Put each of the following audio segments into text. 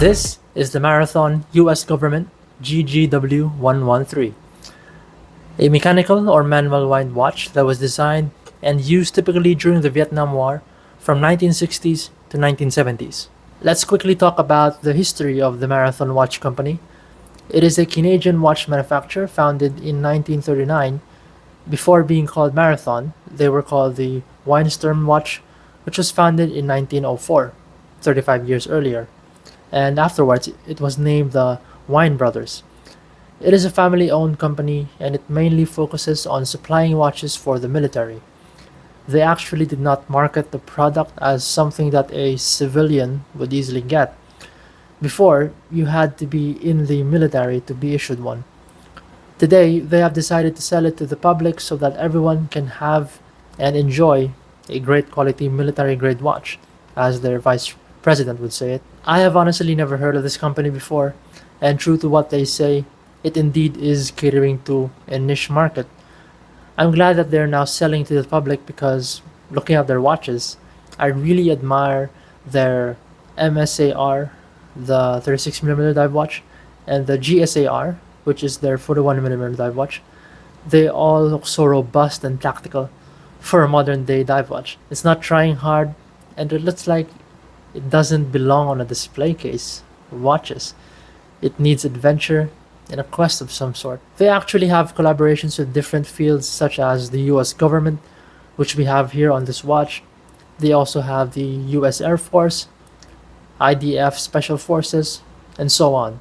This is the Marathon US Government GG-W-113, a mechanical or manual wind watch that was designed and used typically during the Vietnam War from 1960s to 1970s. Let's quickly talk about the history of the Marathon Watch Company. It is a Canadian watch manufacturer founded in 1939. Before being called Marathon, they were called the Winston Watch, which was founded in 1904, 35 years earlier. And afterwards, it was named the Wine Brothers. It is a family-owned company and it mainly focuses on supplying watches for the military. They actually did not market the product as something that a civilian would easily get. Before, you had to be in the military to be issued one. Today, they have decided to sell it to the public so that everyone can have and enjoy a great quality military-grade watch, as their vice president would say it. I have honestly never heard of this company before, and true to what they say, it indeed is catering to a niche market. I'm glad that they're now selling to the public because, looking at their watches, I really admire their MSAR, the 36mm dive watch, and the GSAR, which is their 41mm dive watch. They all look so robust and tactical for a modern day dive watch. It's not trying hard, and it looks like it doesn't belong on a display case of watches. It needs adventure and a quest of some sort. They actually have collaborations with different fields such as the US government, which we have here on this watch. They also have the US Air Force, IDF Special Forces, and so on.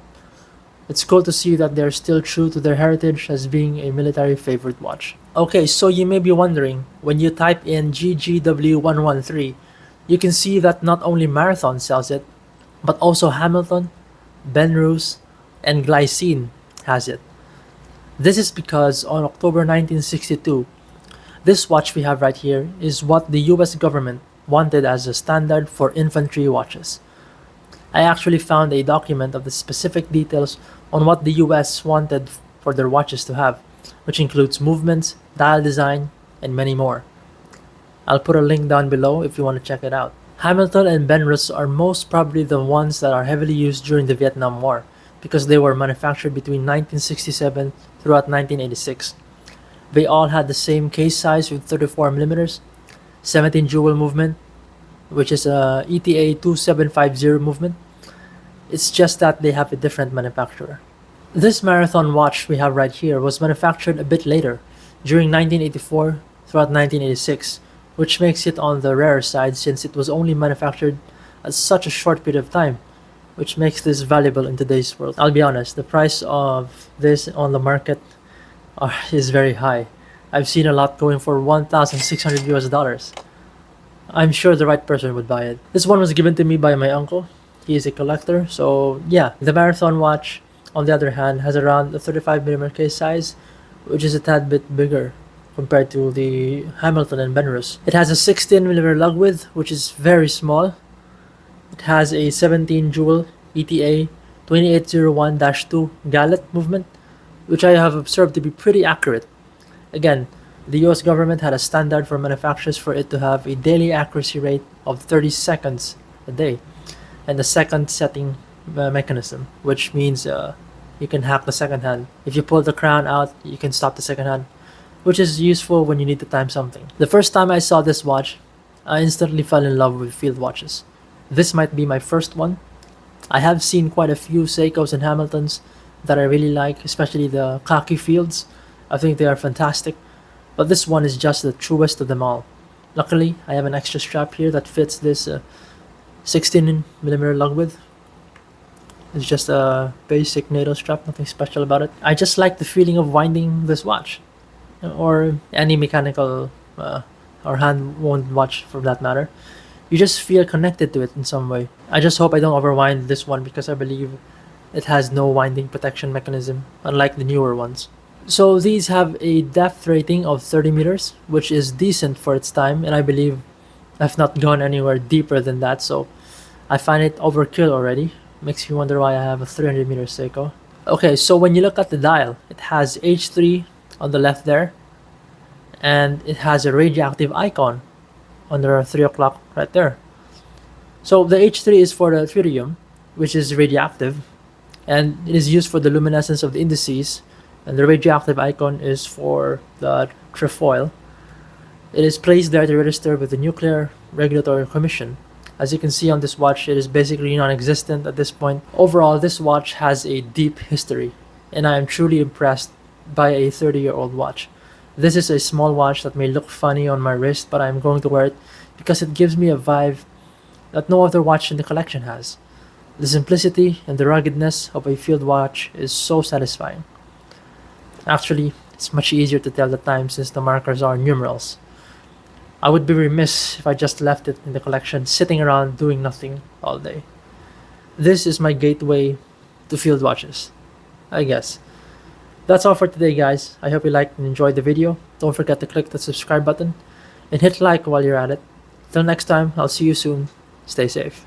It's cool to see that they're still true to their heritage as being a military favorite watch. Okay, so you may be wondering, when you type in GG-W-113, you can see that not only Marathon sells it, but also Hamilton, Benrus, and Glycine has it. This is because on October 1962, this watch we have right here is what the US government wanted as a standard for infantry watches. I actually found a document of the specific details on what the US wanted for their watches to have, which includes movements, dial design, and many more. I'll put a link down below if you want to check it out. Hamilton and Benrus are most probably the ones that are heavily used during the Vietnam War because they were manufactured between 1967 throughout 1986. They all had the same case size with 34mm, 17 jewel movement, which is a ETA 2750 movement. It's just that they have a different manufacturer. This Marathon watch we have right here was manufactured a bit later, during 1984 throughout 1986, which makes it on the rarer side since it was only manufactured at such a short period of time, which makes this valuable in today's world. I'll be honest, the price of this on the market is very high. I've seen a lot going for 1,600 US dollars. I'm sure the right person would buy it. This one was given to me by my uncle. He is a collector, so yeah. The Marathon watch, on the other hand, has around a 35mm case size, which is a tad bit bigger compared to the Hamilton and Benrus. It has a 16mm lug width, which is very small. It has a 17 jewel ETA 2801-2 gallet movement, which I have observed to be pretty accurate. Again, the US government had a standard for manufacturers for it to have a daily accuracy rate of 30 seconds a day, and a second setting mechanism, which means you can hack the second hand. If you pull the crown out, you can stop the second hand, which is useful when you need to time something. The first time I saw this watch, I instantly fell in love with field watches. This might be my first one. I have seen quite a few Seikos and Hamiltons that I really like, especially the khaki fields. I think they are fantastic, but this one is just the truest of them all. Luckily, I have an extra strap here that fits this 16mm lug width. It's just a basic NATO strap, nothing special about it. I just like the feeling of winding this watch, or any mechanical or hand-wound watch for that matter. You just feel connected to it in some way. I just hope I don't overwind this one because I believe it has no winding protection mechanism, unlike the newer ones. So these have a depth rating of 30 meters, which is decent for its time, and I believe I've not gone anywhere deeper than that, so I find it overkill already. Makes me wonder why I have a 300-meter Seiko. Okay, so when you look at the dial, it has H3 on the left there, and it has a radioactive icon on the 3 o'clock right there. So the H3 is for the tritium, which is radioactive, and it is used for the luminescence of the indices, and the radioactive icon is for the trefoil. It is placed there to register with the Nuclear Regulatory Commission. As you can see on this watch, it is basically non-existent at this point. Overall, this watch has a deep history, and I am truly impressed by a 30-year-old watch. This is a small watch that may look funny on my wrist, but I am going to wear it because it gives me a vibe that no other watch in the collection has. The simplicity and the ruggedness of a field watch is so satisfying. Actually, it's much easier to tell the time since the markers are numerals. I would be remiss if I just left it in the collection sitting around doing nothing all day. This is my gateway to field watches, I guess. That's all for today, guys. I hope you liked and enjoyed the video. Don't forget to click the subscribe button and hit like while you're at it. Till next time, I'll see you soon. Stay safe.